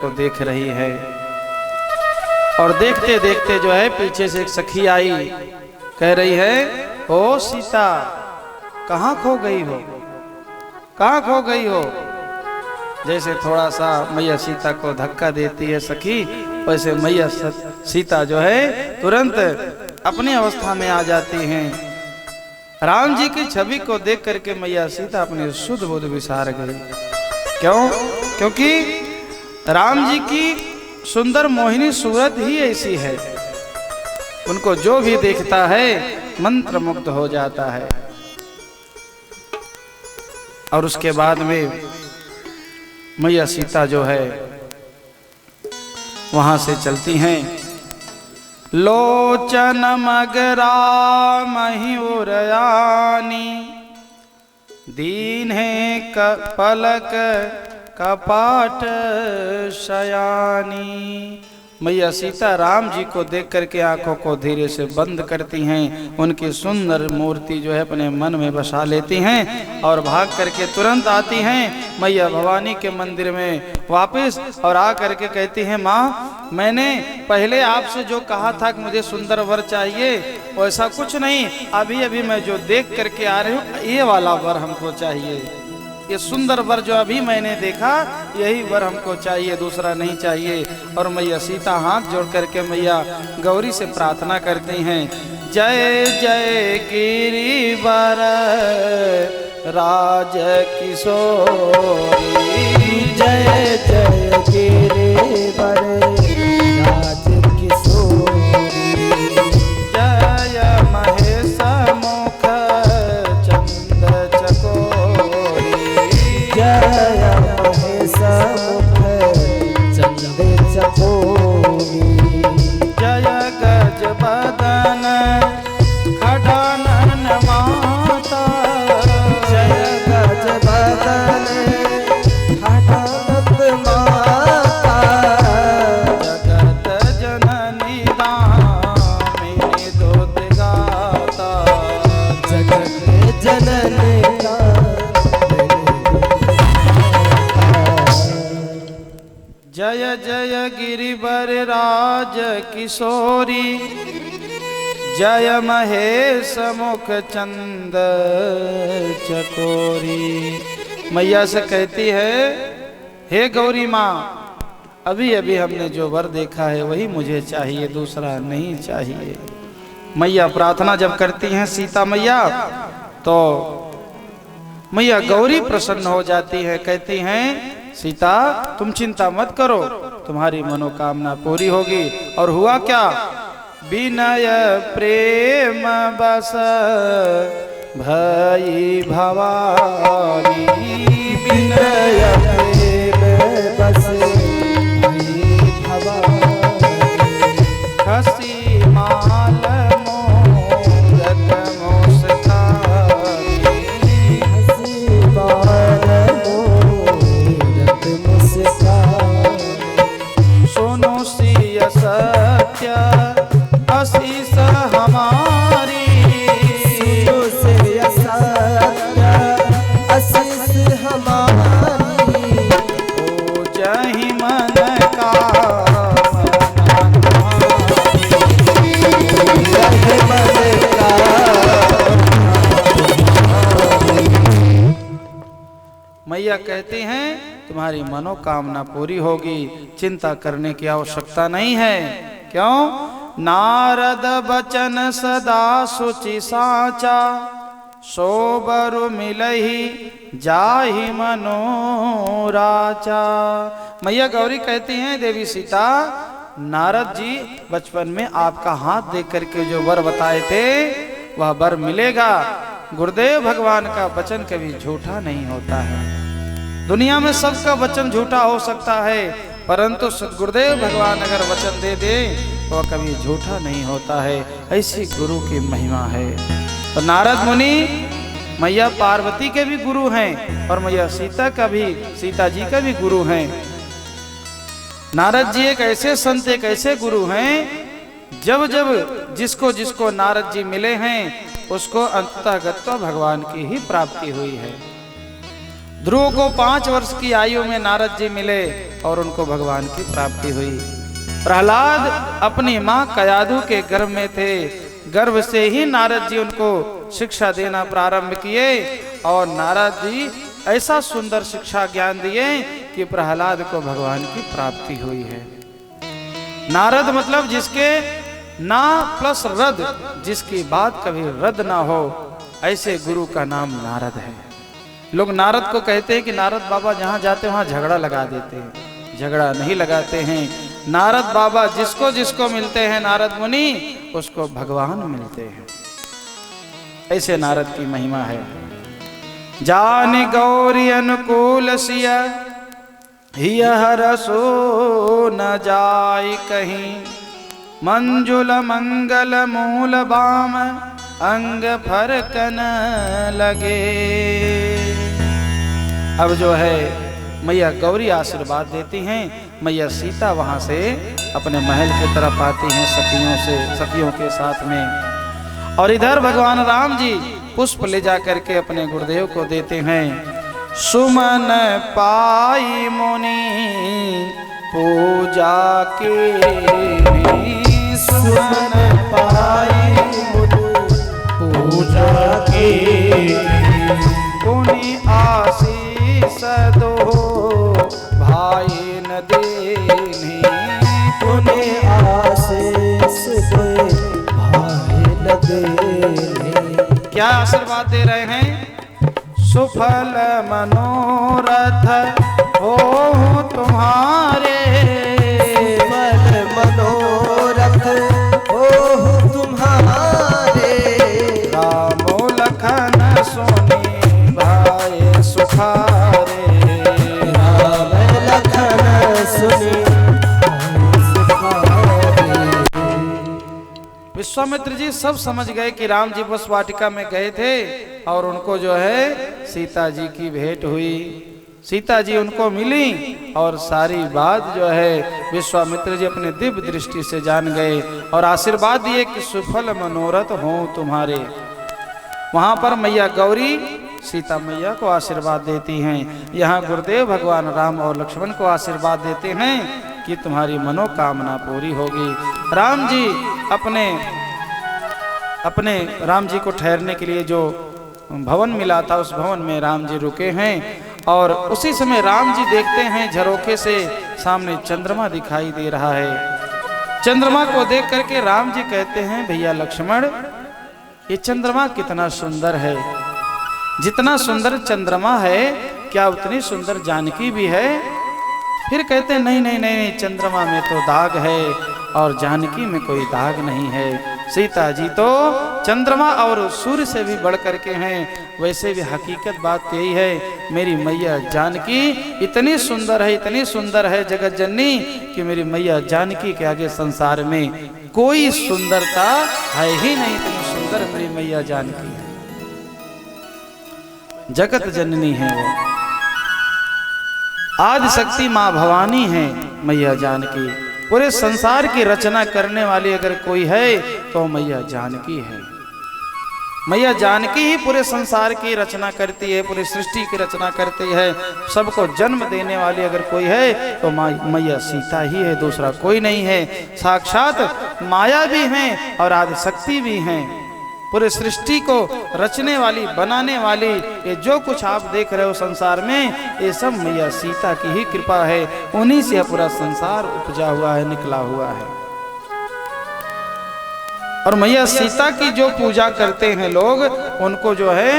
को देख रही है और देखते देखते जो है पीछे से एक सखी आई, कह रही है ओ सीता कहाँ खो गई हो, कहाँ खो गई हो। जैसे थोड़ा सा मैया सीता को धक्का देती है सखी, वैसे मैया सीता जो है तुरंत अपनी अवस्था में आ जाती हैं। राम जी की छवि को देख करके मैया सीता अपनी शुद्ध बुद्ध विसार गई। क्यों? क्योंकि राम जी की सुंदर मोहिनी सूरत ही ऐसी है, उनको जो भी देखता है मंत्र मुग्ध हो जाता है। और उसके बाद में मैया सीता जो है वहां से चलती हैं। लोचन मगरा मयूरयानी दीन है पलक कपाट शयानी। मैया सीता राम जी को देख करके आंखों को धीरे से बंद करती हैं, उनकी सुंदर मूर्ति जो है अपने मन में बसा लेती हैं और भाग करके तुरंत आती हैं मैया भवानी के मंदिर में वापस, और आ करके कहती हैं माँ मैंने पहले आपसे जो कहा था कि मुझे सुंदर वर चाहिए वैसा कुछ नहीं, अभी अभी मैं जो देख करके आ रही हूँ ये वाला वर हमको चाहिए, ये सुंदर वर जो अभी मैंने देखा यही वर हमको चाहिए, दूसरा नहीं चाहिए। और मैया सीता हाथ जोड़ करके मैया गौरी से प्रार्थना करती हैं, जय जय गिरिवर राज किशोरी, जय जय गिरिवर राज किशोरी, जय महेश मुख चंद चकोरी, जय महेश मुख चंद चकोरी, जय गज बदन खड़ानन माता, जय गज बदन हठानत माता, जगत जननी दामिनी दूत गाता, जगत जननी जय जय गिरिवर राज किशोरी, जय महेश मुख चंद चकोरी। मैया से कहती है हे गौरी माँ अभी अभी हमने जो वर देखा है वही मुझे चाहिए, दूसरा नहीं चाहिए। मैया प्रार्थना जब करती हैं सीता मैया तो मैया गौरी प्रसन्न हो जाती है, कहती हैं सीता तुम चिंता मत करो, तुम्हारी मनोकामना पूरी होगी। और हुआ क्या, विनय प्रेम बस भई भवानी, विनय प्रेम बस भई भवानी, हसी माल मोरत मुस्कानी, हसी बार मोरत मुस्कानी, सुनो सिय सत्य आशीष हमारी, सुनो से सत्य आशीष हमारी, ओ जहि मन का मैया कहती हैं तुम्हारी मनोकामना पूरी होगी, चिंता करने की आवश्यकता नहीं है। क्यों? नारद बचन सदा सुचि साचा, सोबरु मिलहि जाहि मनोराचा। मैया गौरी कहती हैं देवी सीता नारद जी बचपन में आपका हाथ देख करके जो वर बताए थे वह वर मिलेगा। गुरुदेव भगवान का वचन कभी झूठा नहीं होता है। दुनिया में सबका वचन झूठा हो सकता है, परंतु गुरुदेव भगवान अगर वचन दे दे तो वह कभी झूठा नहीं होता है। ऐसी गुरु की महिमा है। तो नारद मुनि मैया पार्वती के भी गुरु हैं और मैया सीता जी का भी गुरु हैं। नारद जी एक ऐसे संत, एक ऐसे गुरु हैं जब जब जिसको जिसको नारद जी मिले हैं उसको अंततः भगवान की ही प्राप्ति हुई है। ध्रुव को 5 वर्ष की आयु में नारद जी मिले और उनको भगवान की प्राप्ति हुई। प्रहलाद अपनी मां कयाधु के गर्भ में थे, गर्भ से ही नारद जी उनको शिक्षा देना प्रारंभ किए और नारद जी ऐसा सुंदर शिक्षा ज्ञान दिए कि प्रहलाद को भगवान की प्राप्ति हुई है। नारद मतलब जिसके ना प्लस रद, जिसकी बात कभी रद्द ना हो, ऐसे गुरु का नाम नारद है। लोग नारद को कहते हैं कि नारद बाबा जहां जाते वहां झगड़ा लगा देते हैं, झगड़ा नहीं लगाते हैं। नारद बाबा जिसको जिसको मिलते हैं, नारद मुनि उसको भगवान मिलते हैं। ऐसे नारद की महिमा है। जान गौरी अनुकूल सिया हिय हरसो न जाय कहीं, मंजुल मंगल मूल बाम अंग फरकन लगे। अब जो है मैया गौरी आशीर्वाद देती हैं, मैया सीता वहां से अपने महल की तरफ आती हैं सखियों के साथ में। और इधर भगवान राम जी पुष्प ले जा करके अपने गुरुदेव को देते हैं। सुमन पाई मुनि पूजा के, सुमन पाई मुनि पूजा के, पुनि आशीष दो भाई न देनी, पुनि आशीष दे भाई न देनी। क्या आशीर्वाद दे रहे हैं? सुफल मनोरथ हो तुम्हारे, सुफल मनोरथ हो तुम्हारे, रामो लखन सोनी भाई सुखारे, राम लखन सुनी विश्वामित्र जी सब समझ गए कि राम जी बस वाटिका में गए थे और उनको जो है सीता जी की भेंट हुई। सीता जी उनको मिली और सारी बात जो है विश्वामित्र जी अपने दिव्य दृष्टि से जान गए और आशीर्वाद दिए कि सुफल मनोरथ हो तुम्हारे। वहां पर मैया गौरी सीता मैया को आशीर्वाद देती हैं। यहाँ गुरुदेव भगवान राम और लक्ष्मण को आशीर्वाद देते हैं कि तुम्हारी मनोकामना पूरी होगी। राम जी अपने राम जी को ठहरने के लिए जो भवन मिला था उस भवन में राम जी रुके हैं और उसी समय राम जी देखते हैं झरोखे से सामने चंद्रमा दिखाई दे रहा है। चंद्रमा को देख करके राम जी कहते हैं भैया लक्ष्मण, ये चंद्रमा कितना सुंदर है, जितना सुंदर चंद्रमा है क्या उतनी सुंदर जानकी भी है? फिर कहते हैं नहीं नहीं नहीं, चंद्रमा में तो दाग है और जानकी में कोई दाग नहीं है। सीता जी तो चंद्रमा और सूर्य से भी बढ़ करके हैं। वैसे भी हकीकत बात यही है, मेरी मैया जानकी इतनी सुंदर है जगत जननी कि मेरी मैया जानकी के आगे संसार में कोई सुंदरता है ही नहीं। इतनी सुंदर मेरी मैया जानकी है, जगत जननी है वो, आदि शक्ति माँ भवानी है मैया जानकी। पूरे संसार की रचना करने वाली अगर कोई है तो मैया जानकी है। मैया जानकी ही पूरे संसार की रचना करती है, पूरी सृष्टि की रचना करती है। सबको जन्म देने वाली अगर कोई है तो मैया सीता ही है, दूसरा कोई नहीं है। साक्षात माया भी हैं और आदि शक्ति भी हैं। पूरे सृष्टि को रचने वाली, बनाने वाली, ये जो कुछ आप देख रहे हो संसार में, ये सब मैया सीता की ही कृपा है। उन्हीं से पूरा संसार उपजा हुआ है, निकला हुआ है। और मैया सीता की जो पूजा करते हैं लोग, उनको जो है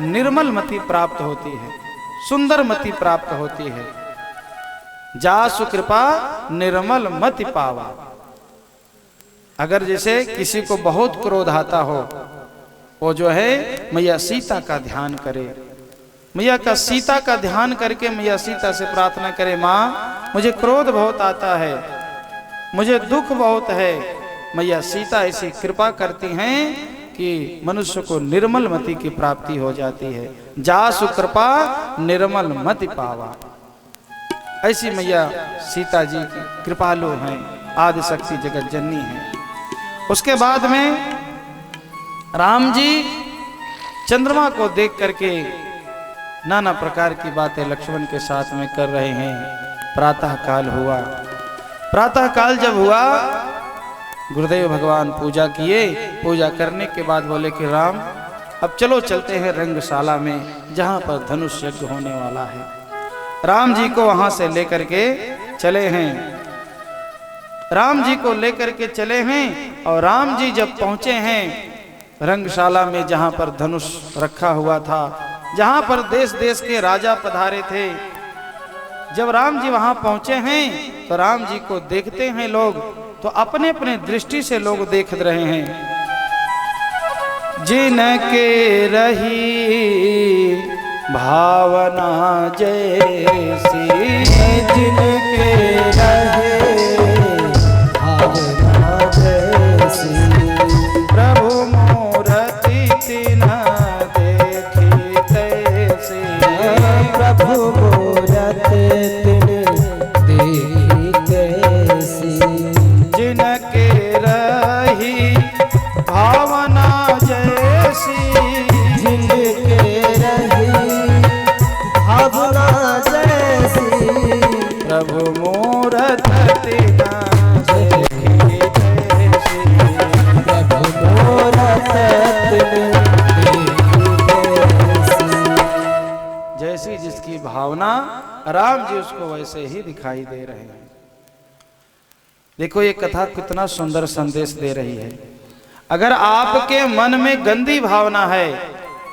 निर्मल मति प्राप्त होती है, सुंदर मति प्राप्त होती है। जासु कृपा निर्मल मति पावा। अगर जैसे किसी को बहुत क्रोध आता हो, वो जो है मैया सीता का ध्यान करे, मैया का सीता का ध्यान करके मैया सीता से प्रार्थना करे, माँ मुझे क्रोध बहुत आता है, मुझे दुख बहुत है। मैया सीता ऐसी कृपा करती हैं कि मनुष्य को निर्मल मति की प्राप्ति हो जाती है। जासु कृपा निर्मल मति पावा। ऐसी मैया सीता जी की कृपालु हैं, आदि शक्ति जगत जननी है। उसके बाद में राम जी चंद्रमा को देख करके नाना प्रकार की बातें लक्ष्मण के साथ में कर रहे हैं। प्रातः काल हुआ। प्रातः काल जब हुआ, गुरुदेव भगवान पूजा किए। पूजा करने के बाद बोले कि राम अब चलो चलते हैं रंगशाला में, जहाँ पर धनुष यज्ञ होने वाला है। राम जी को वहां से लेकर के चले हैं। राम जी को लेकर के चले हैं और राम जी जब पहुंचे हैं रंगशाला में, जहां पर धनुष रखा हुआ था, जहां पर देश देश के राजा पधारे थे, जब राम जी वहां पहुंचे हैं तो राम जी को देखते हैं लोग, तो अपने अपने दृष्टि से लोग देख रहे हैं। जिनके रही भावना जैसी, जिनके रहे भावना जैसी, प्रभु मूर्ति तिन देखी तैसी। प्रभु मूरत तिन देखी कैसी, जिनके रही भावना जैसी, जिनके रही भावना जैसी, प्रभु मूरत तिन देखी तैसी। प्रभु मूरत तिन देखी कैसी। जैसी जिसकी भावना, राम जी उसको वैसे ही दिखाई दे रहे हैं। देखो ये कथा कितना सुंदर संदेश दे रही है। अगर आपके मन में गंदी भावना है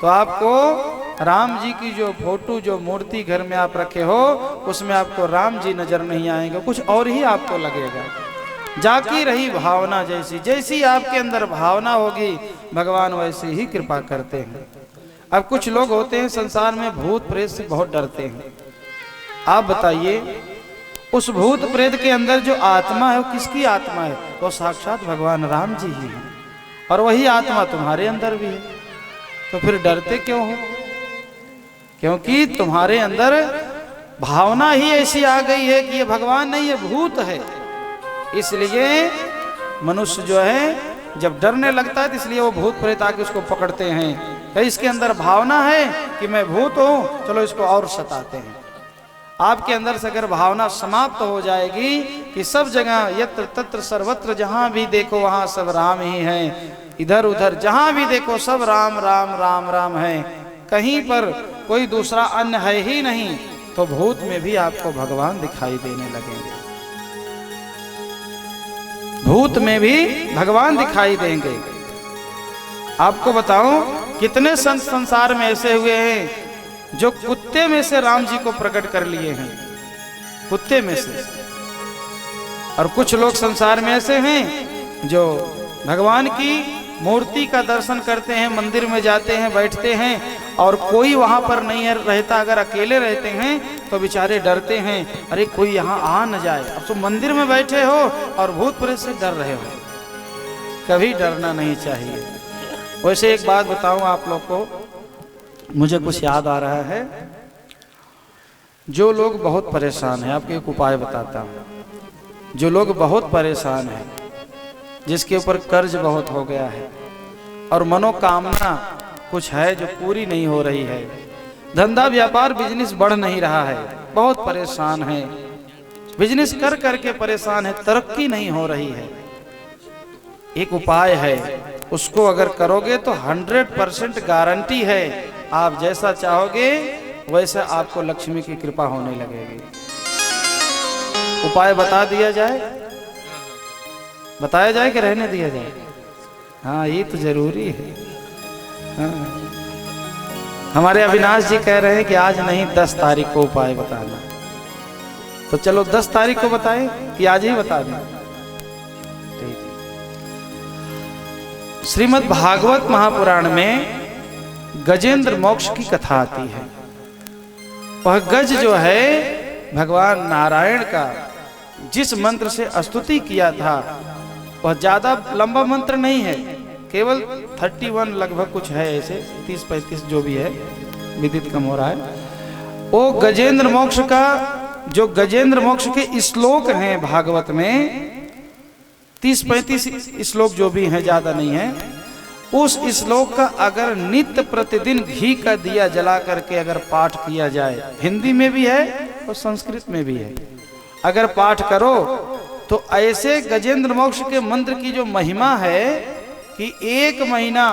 तो आपको राम जी की जो फोटो, जो मूर्ति घर में आप रखे हो, उसमें आपको राम जी नजर नहीं आएंगे, कुछ और ही आपको लगेगा। जाकी रही भावना जैसी, जैसी आपके अंदर भावना होगी भगवान वैसे ही कृपा करते हैं। अब कुछ लोग होते हैं संसार में भूत प्रेत से बहुत डरते हैं। आप बताइए उस भूत प्रेत के अंदर जो आत्मा है वो किसकी आत्मा है? वो साक्षात भगवान राम जी ही है, और वही आत्मा तुम्हारे अंदर भी है। तो फिर डरते क्यों हो? क्योंकि तुम्हारे अंदर भावना ही ऐसी आ गई है कि ये भगवान नहीं, ये भूत है। इसलिए मनुष्य जो है जब डरने लगता है तो इसलिए वो भूत प्रेत आके उसको पकड़ते हैं। तो इसके अंदर भावना है कि मैं भूत हूं, चलो इसको और सताते हैं। आपके अंदर से अगर भावना समाप्त हो जाएगी कि सब जगह यत्र तत्र सर्वत्र, जहां भी देखो वहां सब राम ही है, इधर उधर जहां भी देखो सब राम राम राम राम है, कहीं पर कोई दूसरा अन्य है ही नहीं, तो भूत में भी आपको भगवान दिखाई देने लगेंगे। भूत में भी भगवान दिखाई देंगे। आपको बताऊं कितने संत संसार में ऐसे हुए हैं जो कुत्ते में से राम जी को प्रकट कर लिए हैं, कुत्ते में से। और कुछ लोग संसार में ऐसे हैं जो भगवान की मूर्ति का दर्शन करते हैं, मंदिर में जाते हैं, बैठते हैं, और कोई वहां पर नहीं रहता। अगर अकेले रहते हैं तो बेचारे डरते हैं, अरे कोई यहाँ आ न जाए। अब तो मंदिर में बैठे हो और भूत प्रेत से डर रहे हो। कभी डरना नहीं चाहिए। वैसे एक बात बताऊं आप लोग को, मुझे कुछ याद आ रहा है। जो लोग बहुत परेशान हैं, आपको एक उपाय बताता हूं। जो लोग बहुत परेशान हैं, जिसके ऊपर कर्ज बहुत हो गया है और मनोकामना कुछ है जो पूरी नहीं हो रही है, धंधा व्यापार बिजनेस बढ़ नहीं रहा है, बहुत परेशान है, बिजनेस कर करके परेशान है, तरक्की नहीं हो रही है। एक उपाय है, उसको अगर करोगे तो 100% गारंटी है, आप जैसा चाहोगे वैसा आपको लक्ष्मी की कृपा होने लगेगी। उपाय बता दिया जाए, बताया जाए कि रहने दिया जाए? हाँ, ये तो जरूरी है। हाँ। हमारे अविनाश जी कह रहे हैं कि आज नहीं 10 तारीख को उपाय बताना, तो चलो 10 तारीख को बताएं कि आज ही बता दें? श्रीमद् भागवत महापुराण में गजेंद्र मोक्ष की कथा आती है। वह गज जो है भगवान नारायण का जिस मंत्र से स्तुति किया था, वह ज्यादा लंबा मंत्र नहीं है, केवल 31 लगभग कुछ है, ऐसे 30-35 जो भी है, विदित कम हो रहा है। वो गजेंद्र मोक्ष का, जो गजेंद्र मोक्ष के श्लोक हैं भागवत में, 30-35 श्लोक जो भी हैं, ज्यादा नहीं है, उस श्लोक का अगर नित्य प्रतिदिन घी का दिया जला करके अगर पाठ किया जाए, हिंदी में भी है और संस्कृत में भी है, अगर पाठ करो तो ऐसे गजेंद्र मोक्ष के मंत्र की जो महिमा है कि 1 महीना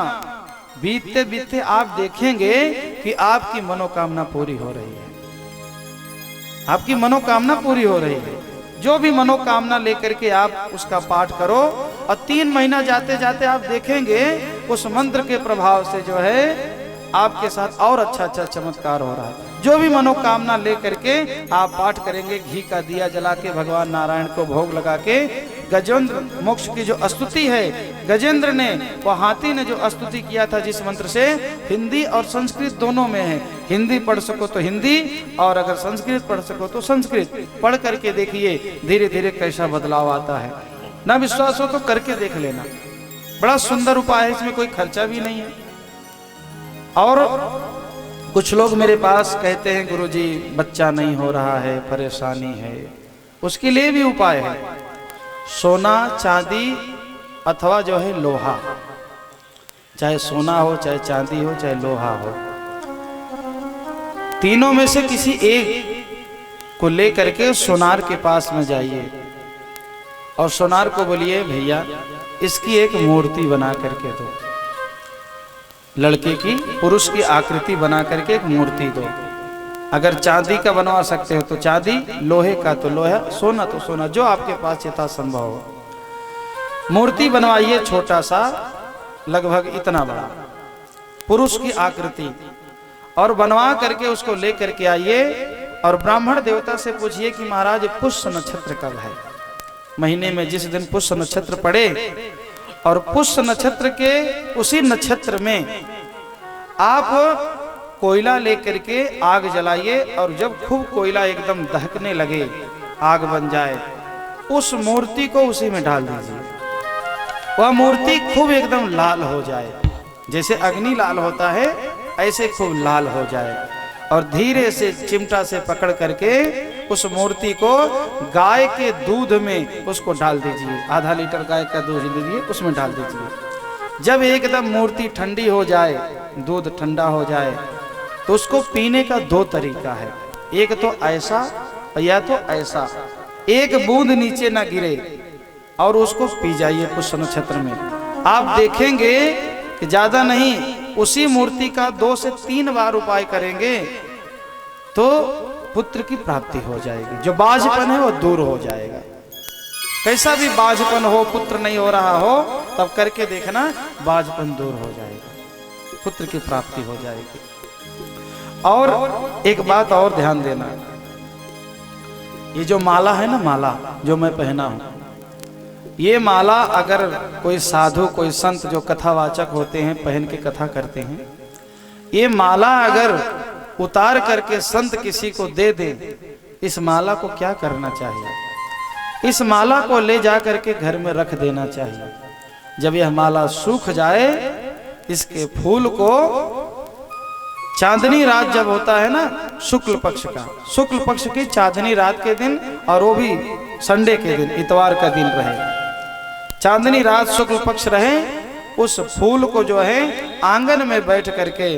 बीतते बीतते आप देखेंगे कि आपकी मनोकामना पूरी हो रही है, आपकी मनोकामना पूरी हो रही है। जो भी मनोकामना लेकर के आप उसका पाठ करो और 3 महीना जाते जाते आप देखेंगे उस मंत्र के प्रभाव से जो है आपके साथ और अच्छा चमत्कार हो रहा है। जो भी मनोकामना लेकर के आप पाठ करेंगे, घी का दिया जला के भगवान नारायण को भोग लगा के, गजेंद्र मोक्ष की जो स्तुति है, गजेंद्र ने वो हाथी ने जो स्तुति किया था जिस मंत्र से, हिंदी और संस्कृत दोनों में है। हिंदी पढ़ सको तो हिंदी और अगर संस्कृत पढ़ सको तो संस्कृत पढ़ करके देखिए धीरे धीरे कैसा बदलाव आता है। ना विश्वास हो तो करके देख लेना, बड़ा सुंदर उपाय है, इसमें कोई खर्चा भी नहीं है। और कुछ लोग मेरे पास कहते हैं गुरुजी बच्चा नहीं हो रहा है, परेशानी है, उसके लिए भी उपाय है। सोना चांदी अथवा जो है लोहा, चाहे सोना हो चाहे चांदी हो चाहे लोहा हो, तीनों में से किसी एक को लेकर के सोनार के पास में जाइए और सोनार को बोलिए भैया इसकी एक मूर्ति बना करके दो, लड़के की पुरुष की आकृति बना करके एक मूर्ति दो। अगर चांदी का बनवा सकते हो तो चांदी, लोहे का तो लोहा, सोना तो सोना, जो आपके पास यथा संभव हो। मूर्ति बनवाइए छोटा सा, लगभग इतना बड़ा, पुरुष की आकृति, और बनवा करके उसको ले करके आइए और ब्राह्मण देवता से पूछिए कि महाराज पुष्य नक्षत्र कब है। महीने में जिस दिन पुष्य नक्षत्र पड़े और पुष्य नक्षत्र के उसी नक्षत्र में आप कोयला लेकर के आग जलाइए और जब खूब कोयला एकदम दहकने लगे, आग बन जाए, उस मूर्ति को उसी में डाल दीजिए। वह मूर्ति खूब एकदम लाल हो जाए, जैसे अग्नि लाल होता है ऐसे खूब लाल हो जाए, और धीरे से चिमटा से पकड़ करके उस मूर्ति को गाय के दूध में उसको डाल दीजिए। आधा लीटर गाय का दूध लीजिए, उसमें डाल दीजिए। जब एकदम मूर्ति ठंडी हो जाए, दूध ठंडा हो जाए, तो उसको पीने का 2 तरीका है, एक तो ऐसा या तो ऐसा, एक बूंद नीचे ना गिरे और उसको पी जाइए पुष्य नक्षत्र में। आप देखेंगे कि ज्यादा नहीं, उसी मूर्ति का 2 से 3 बार उपाय करेंगे तो पुत्र की प्राप्ति हो जाएगी। जो बाझपन है वो दूर हो जाएगा। कैसा भी बाझपन हो, पुत्र नहीं हो रहा हो, तब करके देखना बाझपन दूर हो जाएगा, पुत्र की प्राप्ति हो जाएगी। और एक बात और ध्यान देना, ये जो माला है ना, माला जो मैं पहना हूं, ये माला अगर कोई साधु कोई संत जो कथावाचक होते हैं पहन के कथा करते हैं, ये माला अगर उतार करके संत किसी को दे दे, इस माला को क्या करना चाहिए? इस माला को ले जा करके घर में रख देना चाहिए। जब यह माला सूख जाए, इसके फूल को चांदनी रात जब होता है ना, शुक्ल पक्ष का, शुक्ल पक्ष की चांदनी रात के दिन, और वो भी संडे के दिन, इतवार का दिन रहे, चांदनी रात शुक्ल पक्ष रहे, उस फूल को जो है आंगन में बैठ करके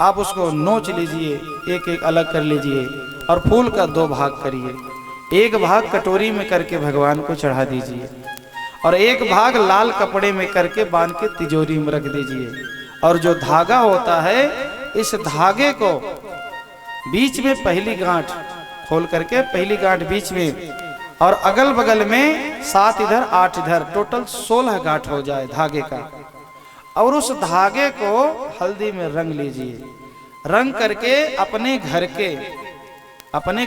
आप उसको नोच लीजिए, एक एक अलग कर लीजिए और फूल का 2 भाग करिए। एक भाग कटोरी में करके भगवान को चढ़ा दीजिए और एक भाग लाल कपड़े में करके बांध के तिजोरी में रख दीजिए। और जो धागा होता है, इस धागे को बीच में पहली गांठ खोल करके, पहली गांठ बीच में और अगल बगल में 7 इधर 8 इधर, टोटल 16 गांठ हो जाए धागे का। और उस धागे को हल्दी में रंग लीजिए। रंग करके अपने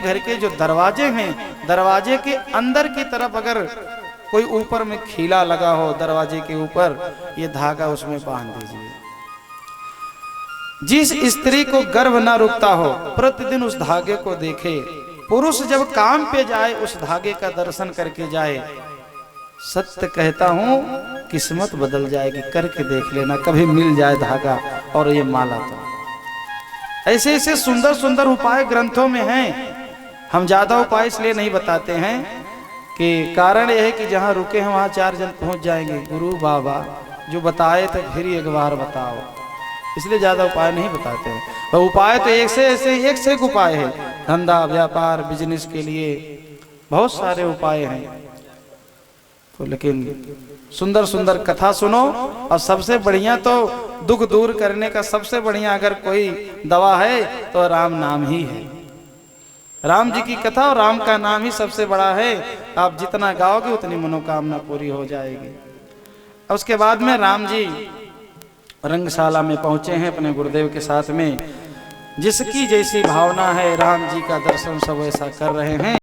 घर के जो दरवाजे हैं, दरवाजे के अंदर की तरफ अगर कोई ऊपर में खीला लगा हो दरवाजे के ऊपर, ये धागा उसमें बांध दीजिए। जिस स्त्री को गर्भ ना रुकता हो, प्रतिदिन उस धागे को देखे। पुरुष जब काम पे जाए, उस धागे का दर्शन करके जाए। सत्य कहता हूं, किस्मत बदल जाएगी। करके देख लेना, कभी मिल जाए धागा और ये माला। तो ऐसे ऐसे सुंदर सुंदर उपाय ग्रंथों में हैं। हम ज्यादा उपाय इसलिए नहीं बताते हैं कि कारण यह है कि जहां रुके हैं वहां 4 जन पहुंच जाएंगे। गुरु बाबा जो बताए तो फिर एक बार बताओ, इसलिए ज़्यादा उपाय नहीं बताते हैं। तो उपाय तो एक से एक उपाय है, धंधा व्यापार बिजनेस के लिए बहुत सारे उपाय हैं। तो लेकिन सुंदर सुंदर कथा सुनो, और सबसे बढ़िया तो दुख दूर करने का सबसे बढ़िया अगर कोई दवा है तो राम नाम ही है। राम जी की कथा और राम का नाम ही सबसे बड़ा है। आप जितना गाओगे उतनी मनोकामना पूरी हो जाएगी। और उसके बाद में राम जी रंगशाला में पहुंचे हैं अपने गुरुदेव के साथ में। जिसकी जैसी भावना है राम जी का दर्शन सब ऐसा कर रहे हैं।